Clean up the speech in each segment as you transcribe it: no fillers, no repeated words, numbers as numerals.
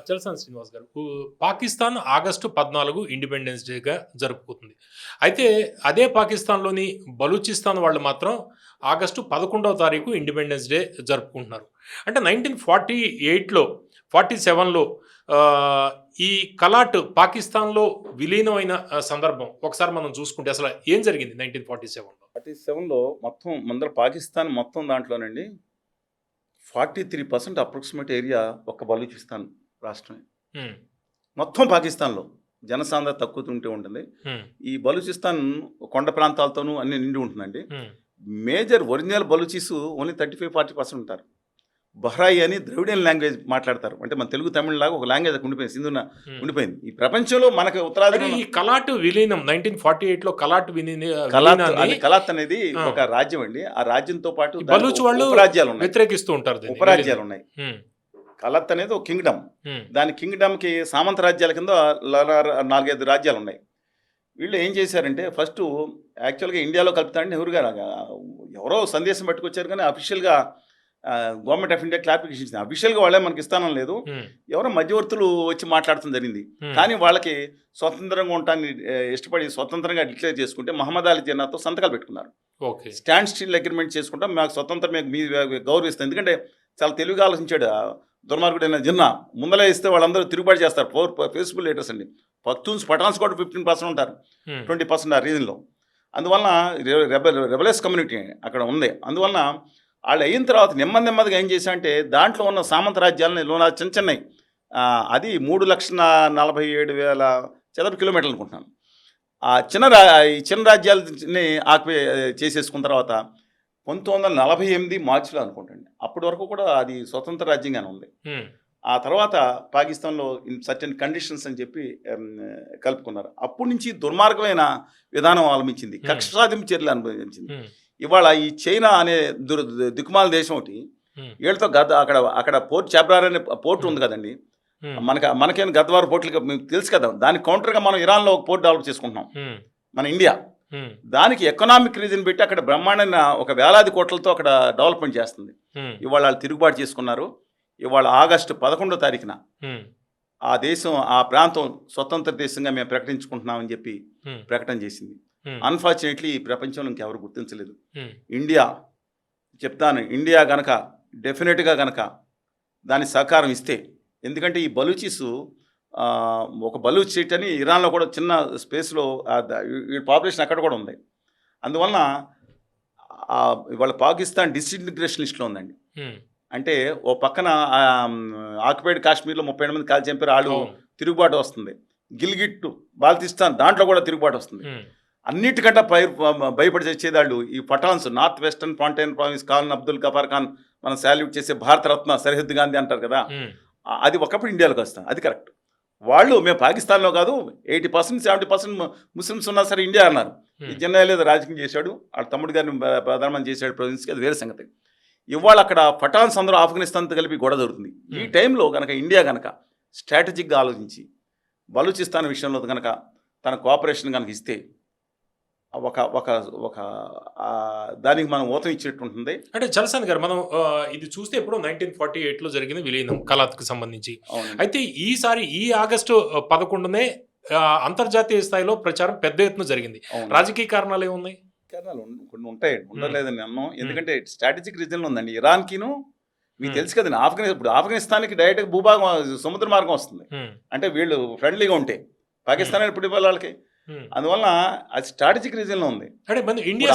చలసాని శ్రీనివాస్ గారు, Pakistan August 14 independence డేగా జరుపుకుంటుంది. అయితే అదే పాకిస్తాన్లోని బలూచిస్తాన్ వాళ్ళు మాత్రం ఆగస్టు 11వ తారీఖు ఇండిపెండెన్స్ డే జరుపుకుంటున్నారు. అంటే 1948లో 47లో ఈ కలాట్ పాకిస్తాన్లో విలీనమైన సందర్భం ఒకసారి మనం చూసుకుంటే అసలు ఏం జరిగింది 1947లో? మొత్తం ముందర పాకిస్తాన్ మొత్తం దాంట్లోనండి 43% అప్రాక్సిమేట్ ఏరియా ఒక బలూచిస్తాన్ రాష్ట్రమే. మొత్తం పాకిస్తాన్లో జనసాంద్రత తక్కువ ఉంటే ఉంటుంది. ఈ బలూచిస్తాన్ కొండ ప్రాంతాలతోనూ అన్ని నిండి ఉంటుందండి. మేజర్ ఒరిజినల్ బలూచీస్ ఓన్లీ 35-40% ఉంటారు. బహ్రాయి అని ద్రవిడియన్ లాంగ్వేజ్ మాట్లాడతారు. అంటే మన తెలుగు తమిళ లాగా ఒక లాంగ్వేజ్ ఉండిపోయింది, సింధున ఉండిపోయింది. ఈ ప్రపంచంలో మనకు ఉత్తరాది ఈ కలాట్ విలీనం 1948లో కలాత్ అనేది ఒక రాజ్యం అండి. ఆ రాజ్యంతో పాటు ఉపరాజ్యాలు వ్యతిరేకిస్తూ ఉంటారు, ఉపరాజ్యాలు ఉన్నాయి. కలత్ అనేది ఒక కింగ్డమ్. దాని కింగ్డమ్కి సామంత రాజ్యాల కింద 4-5 రాజ్యాలు ఉన్నాయి. వీళ్ళు ఏం చేశారంటే ఫస్ట్ యాక్చువల్గా ఇండియాలో కలుపుతాండి నెహ్రూ గారు ఎవరో సందేశం పట్టుకొచ్చారు, కానీ అఫీషియల్గా గవర్నమెంట్ ఆఫ్ ఇండియా క్లారిఫికేషన్ ఇచ్చింది. అఫీషియల్గా వాళ్ళే మనకి ఇస్తానం లేదు, ఎవరో మధ్యవర్తులు వచ్చి మాట్లాడటం జరిగింది. కానీ వాళ్ళకి స్వతంత్రంగా ఉండటాన్ని ఇష్టపడి స్వతంత్రంగా డిక్లేర్ చేసుకుంటే మహమ్మద్ అలీ జిన్నాతో సంతకాలు పెట్టుకున్నారు. స్టాండ్ స్టిల్ అగ్రిమెంట్ చేసుకుంటాం, మాకు స్వతంత్రం మీ గౌరవిస్తాం. ఎందుకంటే చాలా తెలివిగా ఆలోచించాడు దుర్మార్గుడైన జిన్నా. ముందలే ఇస్తే వాళ్ళందరూ తిరుగుబాటు చేస్తారు. ఫేస్బుల్ లీడర్స్ అండి. పఠాన్స్ కూడా 15% ఉంటారు, 20% ఆ రీజన్లో. అందువలన రెబలెస్ కమ్యూనిటీ అక్కడ ఉంది. అందువలన వాళ్ళు అయిన తర్వాత నెమ్మదిగా ఏం చేశారంటే దాంట్లో ఉన్న సామంత రాజ్యాలని చిన్నవి అది 3,47,000 చదరపు కిలోమీటర్లు అనుకుంటున్నాను. ఆ చిన్న రాజ్యాలని ఆక్యుపై చేసేసుకున్న తర్వాత 1948 మార్చిలో అనుకుంటండి. అప్పటి వరకు కూడా అది స్వతంత్ర రాజ్యంగానే ఉంది. ఆ తర్వాత పాకిస్తాన్లో ఇన్ సర్టెన్ కండిషన్స్ అని చెప్పి కలుపుకున్నారు. అప్పటి నుంచి దుర్మార్గమైన విధానం అవలంబించింది, కక్ష సాధింపు చర్యలు అనుభవించింది. ఇవాళ ఈ చైనా అనే దిక్కుమాల దేశం ఒకటి వీళ్ళతో అక్కడ పోర్ట్ చాబ్రార్ అనే పోర్ట్ ఉంది కదండి. మనకేం గద్వార్ పోర్టులు మీకు తెలుసు కదా. దానికి కౌంటర్గా మనం ఇరాన్లో ఒక పోర్ట్ డెవలప్ చేసుకుంటున్నాం మన ఇండియా. దానికి ఎకనామిక్ రీజన్ పెట్టి అక్కడ బ్రహ్మాండమైన ఒక వేలాది కోట్లతో అక్కడ డెవలప్మెంట్ చేస్తుంది. ఇవాళ వాళ్ళు తిరుగుబాటు చేసుకున్నారు. ఇవాళ ఆగస్టు 11వ తారీఖున ఆ దేశం ఆ ప్రాంతం స్వతంత్ర దేశంగా మేము ప్రకటించుకుంటున్నామని చెప్పి ప్రకటన చేసింది. అన్ఫార్చునేట్లీ ఈ ప్రపంచంలో ఇంకెవరు గుర్తించలేదు. ఇండియా చెప్తాను, ఇండియా గనక డెఫినెట్గా గనక దాని సహకారం ఇస్తే, ఎందుకంటే ఈ బలూచీస్ ఒక బలూచ్ స్టేట్ అని ఇరాన్లో కూడా చిన్న స్పేస్లో ఈ పాపులేషన్ అక్కడ కూడా ఉంది. అందువలన ఇవాళ పాకిస్తాన్ డిస్ఇంటిగ్రేషన్ లిస్ట్లో ఉందండి. అంటే ఓ పక్కన ఆక్యుపైడ్ కాశ్మీర్లో 37 మంది కాల్ చంపారు, వాళ్ళు తిరుగుబాటు వస్తుంది. గిల్గిట్ బాల్తిస్తాన్ దాంట్లో కూడా తిరుగుబాటు వస్తుంది. అన్నిటికంటే భయపడి చచ్చేదాళ్ళు ఈ Pathans. North western frontier province Khan Abdul Ghaffar Khan మనం శాల్యూట్ చేసే భారతరత్న సరిహద్దు గాంధీ అంటారు కదా, అది ఒకప్పుడు ఇండియాలోకి వస్తాం. అది కరెక్ట్. వాళ్ళు మేము పాకిస్తాన్లో కాదు 80% 70% ముస్లిమ్స్ ఉన్నా సరే ఇండియా అన్నారు. ఈ జిన్నా లేదు రాజకీయం చేశాడు, వాళ్ళ తమ్ముడు గారిని ప్రధానమంత్రి చేశాడు ప్రొవిన్స్కి, అది వేరే సంగతి. ఇవాళ అక్కడ పఠాన్స్ అందరూ ఆఫ్ఘనిస్తాన్తో కలిపి గొడవ జరుగుతుంది. ఈ టైంలో కనుక ఇండియా కనుక స్ట్రాటజిక్గా ఆలోచించి బలూచిస్తాన్ విషయంలో కనుక తన కోఆపరేషన్ కనుక ఇస్తే ఒక ఒక ఒక దానికి మనం ఊతం ఇచ్చేట్టు ఉంటుంది. అంటే చలసాని గారు, మనం ఇది చూస్తే ఇప్పుడు 1948లో జరిగిన విలీనం కలాత్కు సంబంధించి. అయితే ఈసారి ఈ ఆగస్టు 11నే అంతర్జాతీయ స్థాయిలో ప్రచారం పెద్ద ఎత్తున జరిగింది. రాజకీయ కారణాలు ఏమున్నాయి? కారణాలు కొన్ని ఉంటాయి, ఉండలేదని అన్నాం. ఎందుకంటే స్ట్రాటజిక్ రీజన్లో ఉందండి. ఇరాన్కిను మీకు తెలుసు కదండి, ఇప్పుడు ఆఫ్ఘనిస్తాన్కి డైరెక్ట్గా భూభాగం సముద్ర మార్గం వస్తుంది. అంటే వీళ్ళు ఫ్రెండ్లీగా ఉంటే పాకిస్తాన్ ఇప్పుడు వాళ్ళకి, అందువల్ల అది స్ట్రాటజిక్ రీజన్లో ఉంది.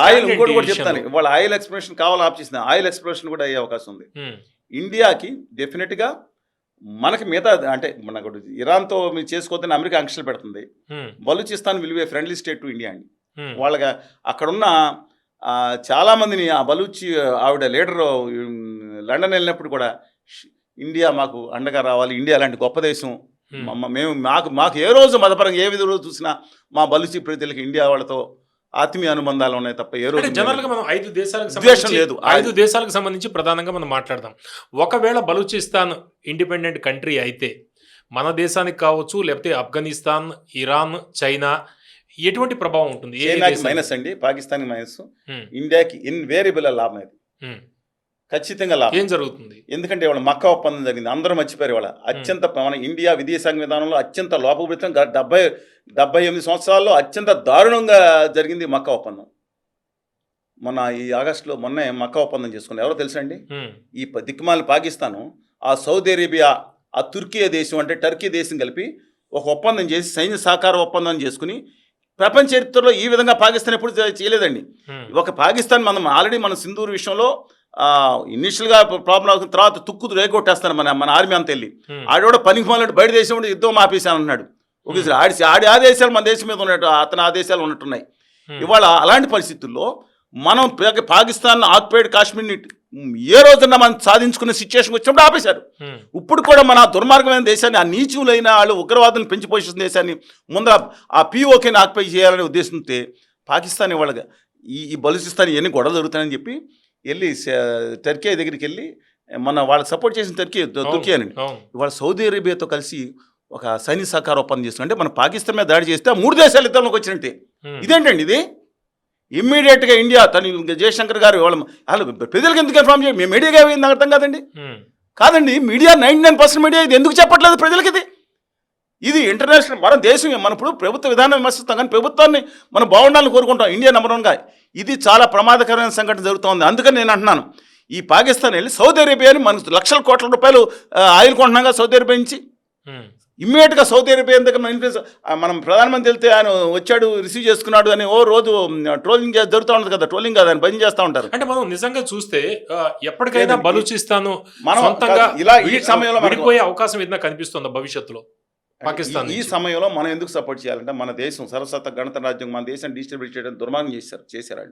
ఆయిల్ ఇంకోటి కూడా చెప్తాను, వాళ్ళ ఆయిల్ ఎక్స్ప్లోరేషన్ కావాలి ఆప్షన్, ఆయిల్ ఎక్స్ప్లోరేషన్ కూడా అయ్యే అవకాశం ఉంది. ఇండియాకి డెఫినెట్గా మనకి మిగతా అంటే మనకు ఇరాన్తో మీరు చేసుకోవద్దని అమెరికా ఆంక్షలు పెడుతుంది. Balochistan will be A friendly state to India అండి. వాళ్ళకి అక్కడున్న చాలామందిని ఆ బలూచి ఆవిడ లీడరు లండన్ వెళ్ళినప్పుడు కూడా ఇండియా మాకు అండగా రావాలి, ఇండియా లాంటి గొప్ప దేశం, మేము మాకు ఏ రోజు మతపరంగా ఏ విధ రోజు చూసినా మా బలూచి ప్రజలకి ఇండియా వాళ్ళతో ఆత్మీయ అనుబంధాలు ఉన్నాయి తప్ప ఏ రోజు జనరల్గా మనం 5 దేశాలకు సంబంధించి ప్రధానంగా మనం మాట్లాడదాం. ఒకవేళ బలూచిస్తాన్ ఇండిపెండెంట్ కంట్రీ అయితే మన దేశానికి కావచ్చు, లేకపోతే ఆఫ్ఘనిస్తాన్, ఇరాన్, చైనా ఎటువంటి ప్రభావం ఉంటుంది? చైనాకి మైనస్ అండి, పాకిస్తాన్కి మైనస్, ఇండియాకి ఇన్వేరియబుల్ లాభం అది. ఖచ్చితంగా లాభం. ఏం జరుగుతుంది? ఎందుకంటే ఇవాళ మక్కా ఒప్పందం జరిగింది, అందరూ మర్చిపోయారు. ఇవాళ అత్యంత మన ఇండియా విదేశాంగ విధానంలో అత్యంత లోపభూయితం 78 సంవత్సరాల్లో అత్యంత దారుణంగా జరిగింది మక్కా ఒప్పందం. మొన్న ఈ ఆగస్టులో మొన్నే మక్కా ఒప్పందం చేసుకున్నారు. ఎవరో తెలుసా అండి? ఈ దిక్కుమాలి పాకిస్తాను, ఆ సౌదీ అరేబియా, ఆ తుర్కీ దేశం అంటే టర్కీ దేశం కలిపి ఒక ఒప్పందం చేసి సైన్య సహకార ఒప్పందం చేసుకుని, ప్రపంచ చరిత్రలో ఈ విధంగా పాకిస్తాన్ ఎప్పుడు చేయలేదండి. ఒక పాకిస్తాన్ ఆల్రెడీ మన సింధూర్ విషయంలో ఇనిషియల్గా ప్రాబ్లం అవుతున్న తర్వాత తుక్కు రేగొట్టేస్తాను మన ఆర్మీ అంతా వెళ్ళి. ఆడోడ పనికి మొదలెట్టి బయట దేశం ఉంటే యుద్ధం ఆపేశాను అన్నాడు. ఒకేసారి ఆడి ఆదేశాలు మన దేశం మీద ఉన్నట్టు, అతని ఆదేశాలు ఉన్నట్టున్నాయి. ఇవాళ అలాంటి పరిస్థితుల్లో మనం పాకిస్తాన్ ఆక్యుపైడ్ కాశ్మీర్ని ఏ రోజున మనం సాధించుకునే సిచ్యువేషన్ వచ్చినప్పుడు ఆపేశారు. ఇప్పుడు కూడా మన దుర్మార్గమైన దేశాన్ని, ఆ నీచులైన వాళ్ళు ఉగ్రవాదులను పెంచి పోషిస్తున్న దేశాన్ని ముందర ఆ పిఓకేని ఆక్యుపై చేయాలనే ఉద్దేశంతో పాకిస్తాన్ ఇవాళ ఈ బలూచిస్తాన్ ఇవన్నీ గొడవలు జరుగుతాయని చెప్పి వెళ్ళి టర్కీ దగ్గరికి వెళ్ళి మన వాళ్ళకి సపోర్ట్ చేసిన తుర్కీ అని ఇవాళ సౌదీ అరేబియాతో కలిసి ఒక సైనిక సహకార ఒప్పందం చేస్తున్నారు. అంటే మన పాకిస్తాన్ మీద దాడి చేస్తే 3 దేశాలు యుద్ధంలోకి వచ్చినట్టే. ఇదేంటండి ఇది? ఇమ్మీడియట్గా ఇండియా జయశంకర్ గారు వాళ్ళు ప్రజలకు ఎందుకు ఇన్ఫార్మ్ చేయాలి? మేము మీడియాగా అయింది అర్థం కాదండి. కాదండి, మీడియా 99% మీడియా ఇది ఎందుకు చెప్పట్లేదు ప్రజలకి? ఇది ఇంటర్నేషనల్ మన దేశం. మనం ఇప్పుడు ప్రభుత్వ విధానం విమర్శిస్తాం, కానీ ప్రభుత్వాన్ని మనం బాగుండాలని కోరుకుంటాం. ఇండియా నెంబర్ 1గా. ఇది చాలా ప్రమాదకరమైన సంఘటన జరుగుతోంది. అందుకని నేను అంటున్నాను, ఈ పాకిస్తాన్ వెళ్ళి సౌదీ అరేబియాని మనకు లక్షల కోట్ల రూపాయలు ఆయిల్ కొంటున్నాగా సౌదీ అరేబియా నుంచి. ఇమ్మీడియట్గా సౌదీ అరేబియా దగ్గర మనం ప్రధానమంత్రి వెళ్తే ఆయన వచ్చాడు, రిసీవ్ చేసుకున్నాడు అని రోజు ట్రోలింగ్ జరుగుతూ ఉంటుంది కదా. ట్రోలింగ్ కాదు, ఆయన భయం చేస్తూ ఉంటారు. అంటే మనం నిజంగా చూస్తే ఎప్పటికైనా బలూచిస్తాను ఇలా ఈ సమయంలో విడిపోయే అవకాశం ఏదైనా కనిపిస్తుందా భవిష్యత్తులో పాకిస్తాన్? ఈ సమయంలో మనం ఎందుకు సపోర్ట్ చేయాలంటే, మన దేశం సరస్వత గణతంత్ర రాజ్యం, మన దేశం డిస్టెబిలిటీ చేయడం దుర్మార్గం చేశారు.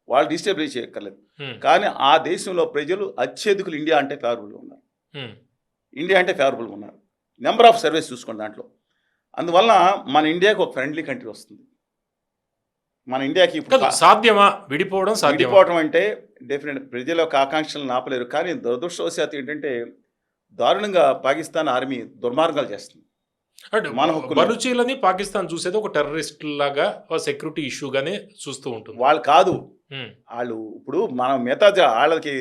వాళ్ళు డిస్టెబిలిటీ చేయక్కర్లేదు, కానీ ఆ దేశంలో ప్రజలు అత్యధికులు ఇండియా అంటే ఫేవరబుల్గా ఉన్నారు. నెంబర్ ఆఫ్ సర్వీస్ చూసుకోండి దాంట్లో. అందువల్ల మన ఇండియాకి ఒక ఫ్రెండ్లీ కంట్రీ వస్తుంది. మన ఇండియాకి ఇప్పుడు సాధ్యమా విడిపోవడం అంటే డెఫినెట్ ప్రజల యొక్క ఆకాంక్షలను ఆపలేరు. కానీ దురదృష్టవశాత్తు ఏంటంటే దారుణంగా పాకిస్తాన్ ఆర్మీ దుర్మార్గాలు చేస్తుంది. బలూచీలని పాకిస్తాన్ చూసేది ఒక టెర్రరిస్ట్ లాగా, సెక్యూరిటీ ఇష్యూగానే చూస్తూ ఉంటుంది. వాళ్ళు కాదు, వాళ్ళు ఇప్పుడు మనం మిగతా వాళ్ళకి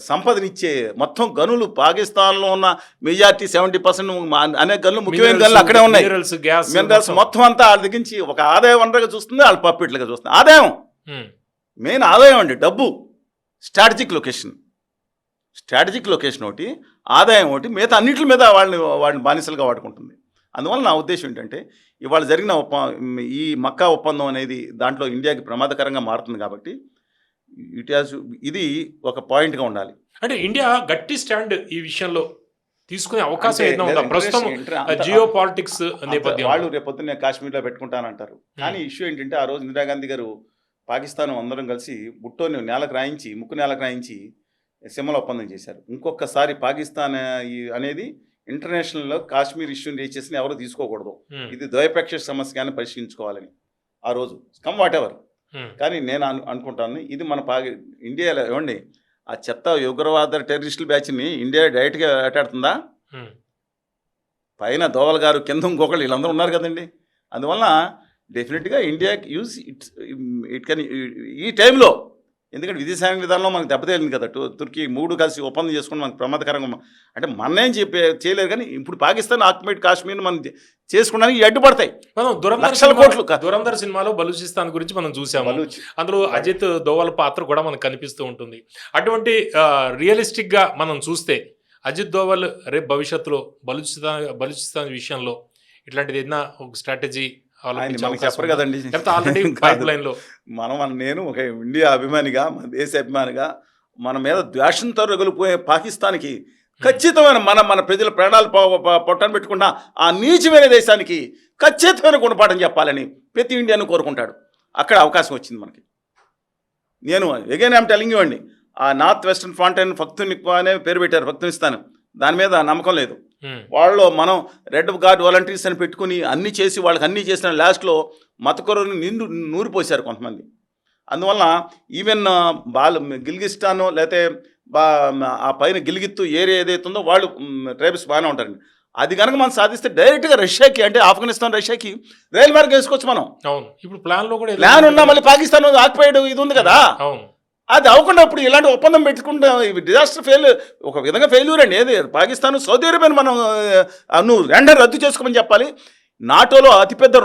సంపదనిచ్చే మొత్తం గనులు పాకిస్తాన్లో ఉన్న మెజార్టీ 70% అనేక గనులు, ముఖ్యమైన గనులు అక్కడే ఉన్నాయి. మినరల్స్ మొత్తం అంతా వాళ్ళ దగ్గర నుంచి ఒక ఆదాయ వనరుగా చూస్తుంది, వాళ్ళు పప్పిట్లుగా చూస్తుంది. ఆదాయం మెయిన్ ఆదాయం అండి, డబ్బు. స్ట్రాటజిక్ లొకేషన్ ఒకటి, ఆదాయం ఒకటి, మిగతా అన్నింటి మీద వాళ్ళని బానిసలుగా వాడుకుంటుంది. అందువల్ల నా ఉద్దేశం ఏంటంటే, ఇవాళ జరిగిన ఈ మక్కా ఒప్పందం అనేది దాంట్లో ఇండియాకి ప్రమాదకరంగా మారుతుంది. కాబట్టి ఇది ఒక పాయింట్గా ఉండాలి. అంటే ఇండియా గట్టి స్టాండ్ ఈ విషయంలో తీసుకునే అవకాశం ఏదైనా ఉందా ప్రస్తుతం జియో పాలిటిక్స్ నేపథ్యం? వాళ్ళు రేపొద్దున కాశ్మీర్లో పెట్టుకుంటానంటారు. కానీ ఇష్యూ ఏంటంటే, ఆ రోజు ఇందిరాగాంధీ గారు పాకిస్తాన్ అందరం కలిసి ముక్కు నేలకు రాయించి సిమ్మల ఒప్పందం చేశారు. ఇంకొకసారి పాకిస్తాన్ అనేది ఇంటర్నేషనల్లో కాశ్మీర్ ఇష్యూని రేస్ చేసి ఎవరు తీసుకోకూడదు, ఇది ద్వైపాక్షిక సమస్యగానే పరిశీలించుకోవాలని ఆ రోజు వాట్ ఎవర్. కానీ నేను అనుకుంటాను, ఇది మన ఇండియాలో ఏమండి ఆ చెత్త ఉగ్రవాద టెర్రరిస్టుల బ్యాచ్ని ఇండియా డైరెక్ట్గా వేటాడుతుందా? పైన దోవల్ గారు, కింద ఇంకొకళ్ళు, వీళ్ళందరూ ఉన్నారు కదండి. అందువల్ల డెఫినెట్గా ఇండియాకి యూజ్ ఇట్ కెన్ ఈ టైంలో. ఎందుకంటే విదేశాంగ విధానంలో మనకు దెబ్బతేలింది కదా, తుర్కీ 3 కలిసి ఒప్పందం చేసుకుని మనకు ప్రమాదకరంగా. అంటే మనమేం చేయలేరు, కానీ ఇప్పుడు పాకిస్తాన్ ఆక్యుపైడ్ కాశ్మీర్ మనం చేసుకోవడానికి అడ్డుపడతాయి. మనం లక్షల కోట్లు. దురంధర్ సినిమాలో బలూచిస్తాన్ గురించి మనం చూసాము, అందులో అజిత్ దోవల్ పాత్ర కూడా మనకు కనిపిస్తూ ఉంటుంది. అటువంటి రియలిస్టిక్గా మనం చూస్తే అజిత్ దోవల్ రేపు భవిష్యత్తులో బలూచిస్తాన్ విషయంలో ఇట్లాంటిది ఏదైనా ఒక స్ట్రాటజీ చెప్పరు కదండి. నేను ఒక ఇండియా అభిమానిగా, మన దేశ అభిమానిగా, మన మీద ద్వేషంతో రగులిపోయే పాకిస్తాన్కి ఖచ్చితమైన మన ప్రజల ప్రాణాలు పొట్టను పెట్టుకున్న ఆ నీచమైన దేశానికి ఖచ్చితమైన గుణపాఠం చెప్పాలని ప్రతి ఇండియాను కోరుకుంటాడు. అక్కడ అవకాశం వచ్చింది మనకి. నేను అగైన్ ఐఎమ్ టెల్లింగ్ యూ అండి, ఆ north western front and Pakhtunkhwa అనే పేరు పెట్టారు, పఖ్తూనిస్తాన్. దాని మీద నమ్మకం లేదు. వాళ్ళు మనం రెడ్ గార్డ్ వాలంటీర్స్ అని పెట్టుకుని అన్నీ చేసి వాళ్ళకి అన్నీ చేసిన లాస్ట్లో మతకొరని నూరిపోశారు కొంతమంది. అందువలన ఈవెన్ గిల్గిస్తాను లేకపోతే ఆ పైన గిల్గిత్తు ఏరియా ఏదైతే ఉందో వాళ్ళు ట్రైబ్స్ బాగానే ఉంటారండి. అది కనుక మనం సాధిస్తే డైరెక్ట్గా రష్యాకి, అంటే ఆఫ్ఘనిస్తాన్ రష్యాకి రైలు మార్గం వేసుకోవచ్చు మనం. ఇప్పుడు ప్లాన్ ఉన్నా, మళ్ళీ పాకిస్తాన్ ఆక్యుపైడ్ ఇది ఉంది కదా, అది అవ్వకుండా ఇప్పుడు ఇలాంటి ఒప్పందం పెట్టుకుంటే డిజాస్టర్ ఒక విధంగా ఫెయిల్యూర్ అండి. ఏది పాకిస్తాన్ సౌదీ అరేబియాని మనం నువ్వు వెంటనే రద్దు చేసుకోమని చెప్పాలి. నాటోలో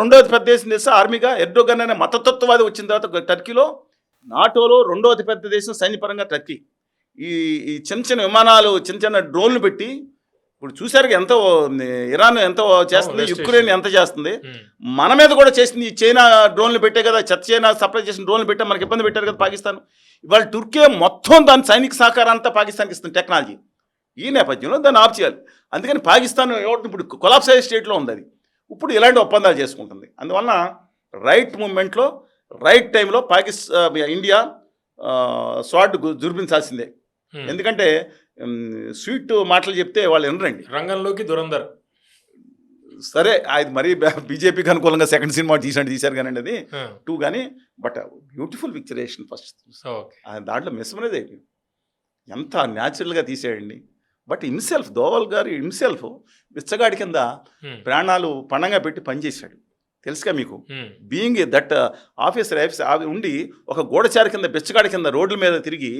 రెండో అతిపెద్ద దేశం తెలుసా ఆర్మీగా ఎర్డోగన్ అనే మతతత్వవాది వచ్చిన తర్వాత టర్కీలో నాటోలో రెండో అతిపెద్ద దేశం సైన్యపరంగా టర్కీ. ఈ చిన్న చిన్న విమానాలు చిన్న చిన్న డ్రోన్లు పెట్టి ఇప్పుడు చూశారు ఎంతో ఇరాన్ ఎంతో చేస్తుంది, యుక్రెయిన్ ఎంత చేస్తుంది, మన మీద కూడా చేసింది. ఈ చైనా డ్రోన్లు పెట్టే కదా, చైనా సప్లై చేసిన డ్రోన్లు పెట్టా మనకి ఇబ్బంది పెట్టారు కదా పాకిస్తాన్. ఇవాళ టుర్కీ మొత్తం దాని సైనిక సహకారం అంతా పాకిస్తాన్కి ఇస్తుంది టెక్నాలజీ. ఈ నేపథ్యంలో దాన్ని ఆఫ్ చేయాలి. అందుకని పాకిస్తాన్ ఇప్పుడు కొలాప్స్ అయ్యే స్టేట్లో ఉంది. అది ఇప్పుడు ఇలాంటి ఒప్పందాలు చేసుకుంటుంది. అందువలన రైట్ మూమెంట్లో రైట్ టైంలో ఇండియా స్వాట్ జుర్పించాల్సిందే. ఎందుకంటే స్వీట్ మాటలు చెప్తే వాళ్ళు వినరండి. రంగంలోకి దురంధర్ సరే అది మరీ బీజేపీకి అనుకూలంగా సెకండ్ సినిమా తీశారు కానీ అది 2 కానీ బట్ బ్యూటిఫుల్ పిక్చరేషన్ ఫస్ట్ దాంట్లో మెస్మరైజ్ అయిపోయింది. ఎంత న్యాచురల్గా తీసేయండి. బట్ హిమ్సెల్ఫ్ దోవల్ గారు హిమ్సెల్ఫ్ బిచ్చగాడి కింద ప్రాణాలు పణంగా పెట్టి పనిచేశాడు. తెలుసుగా మీకు బీయింగ్ దట్ ఆఫీసర్ ఉండి ఒక గూఢచారి కింద బిచ్చగాడి కింద రోడ్ల మీద తిరిగి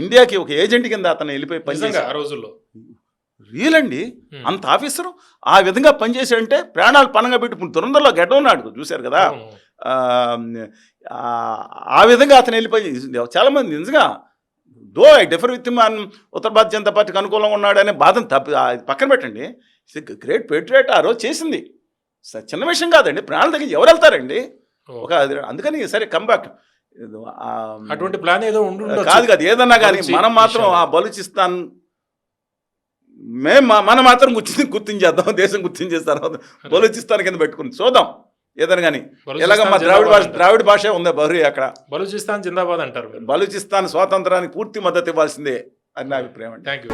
ఇండియాకి ఒక ఏజెంట్ కింద అతను వెళ్ళిపోయి పనిచేశాడు ఆ రోజుల్లో. రియల్ అండి. అంత ఆఫీసరు ఆ విధంగా పనిచేసాడంటే ప్రాణాలు పణంగా పెట్టి ఇప్పుడు దురంధర్లో గడ్డ ఉన్నాడు చూశారు కదా. ఆ విధంగా అతను వెళ్ళిపోయి చాలామంది నిజంగా though I differ with him ఉత్తర భారత జనతా పార్టీకి అనుకూలంగా ఉన్నాడు అనే బాధను పక్కన పెట్టండి. గ్రేట్ పేట్రియట్ ఆ రోజు చేసింది చిన్న విషయం కాదండి. ప్రాణాల దగ్గర ఎవరు వెళ్తారండి అందుకని సరే కంబ్యాక్ అటువంటి ప్లాన్ ఏదో కాదు ఏదన్నా కానీ మనం మాత్రం ఆ బలూచిస్తాన్ మనం మాత్రం గుర్తించేద్దాం. దేశం గుర్తించేస్తారు బలూచిస్తాన్ కింద పెట్టుకుని చూద్దాం ఏదైనా కానీ. ఎలాగ మా ద్రావిడ భాష ఉంది బహ్రీ అక్కడ. బలూచిస్తాన్ జిందాబాద్ అంటారు. బలూచిస్తాన్ స్వాతంత్రానికి పూర్తి మద్దతు ఇవ్వాల్సిందే అని నా అభిప్రాయం. Thank you.